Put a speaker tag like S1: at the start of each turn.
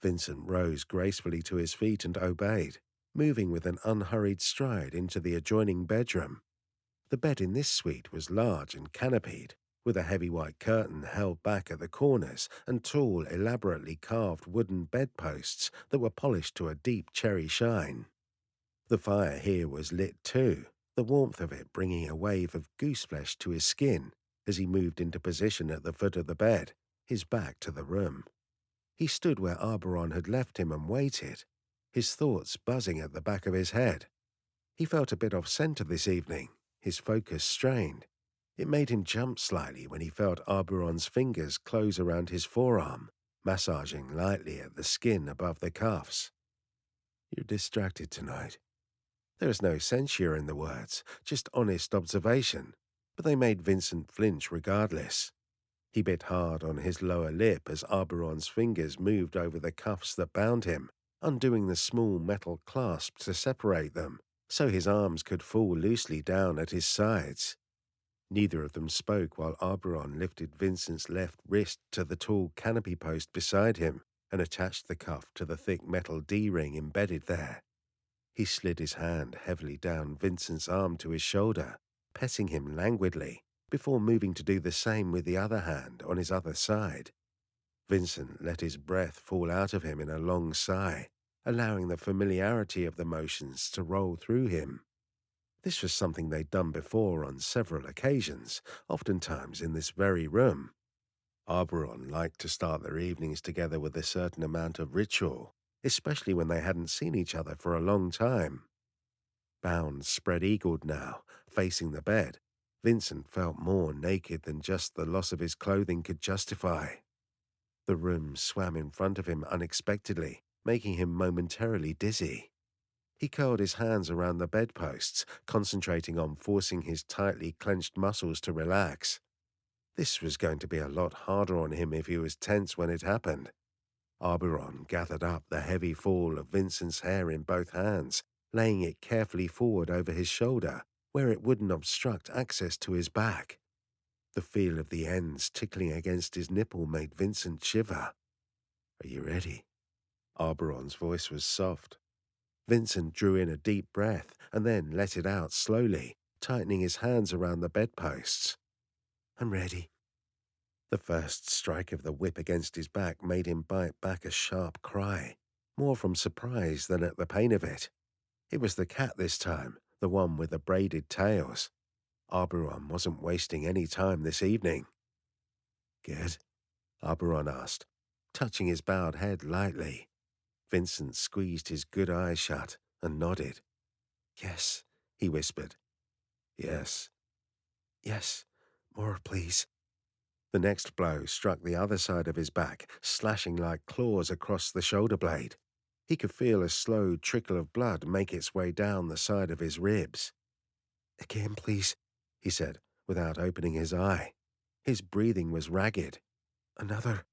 S1: Vincent rose gracefully to his feet and obeyed, moving with an unhurried stride into the adjoining bedroom. The bed in this suite was large and canopied, with a heavy white curtain held back at the corners and tall, elaborately carved wooden bedposts that were polished to a deep cherry shine. The fire here was lit too, the warmth of it bringing a wave of gooseflesh to his skin as he moved into position at the foot of the bed, his back to the room. He stood where Arboron had left him and waited, his thoughts buzzing at the back of his head. He felt a bit off center this evening, his focus strained. It made him jump slightly when he felt Arboron's fingers close around his forearm, massaging lightly at the skin above the cuffs. "You're distracted tonight." There was no censure in the words, just honest observation, but they made Vincent flinch regardless. He bit hard on his lower lip as Arboron's fingers moved over the cuffs that bound him, undoing the small metal clasp to separate them, so his arms could fall loosely down at his sides. Neither of them spoke while Arboron lifted Vincent's left wrist to the tall canopy post beside him and attached the cuff to the thick metal D-ring embedded there. He slid his hand heavily down Vincent's arm to his shoulder, petting him languidly, before moving to do the same with the other hand on his other side. Vincent let his breath fall out of him in a long sigh, allowing the familiarity of the motions to roll through him. This was something they'd done before on several occasions, oftentimes in this very room. Arboron liked to start their evenings together with a certain amount of ritual, especially when they hadn't seen each other for a long time. Bound spread-eagled now, facing the bed, Vincent felt more naked than just the loss of his clothing could justify. The room swam in front of him unexpectedly, making him momentarily dizzy. He curled his hands around the bedposts, concentrating on forcing his tightly clenched muscles to relax. This was going to be a lot harder on him if he was tense when it happened. Arboron gathered up the heavy fall of Vincent's hair in both hands, laying it carefully forward over his shoulder, where it wouldn't obstruct access to his back. The feel of the ends tickling against his nipple made Vincent shiver. "Are you ready?" Arboron's voice was soft. Vincent drew in a deep breath and then let it out slowly, tightening his hands around the bedposts. "I'm ready." The first strike of the whip against his back made him bite back a sharp cry, more from surprise than at the pain of it. It was the cat this time, the one with the braided tails. Arboron wasn't wasting any time this evening. "Good?" Arboron asked, touching his bowed head lightly. Vincent squeezed his good eyes shut and nodded. "Yes," he whispered. "Yes." "Yes, more please." The next blow struck the other side of his back, slashing like claws across the shoulder blade. He could feel a slow trickle of blood make its way down the side of his ribs. "Again, please," he said, without opening his eye. His breathing was ragged. "Another."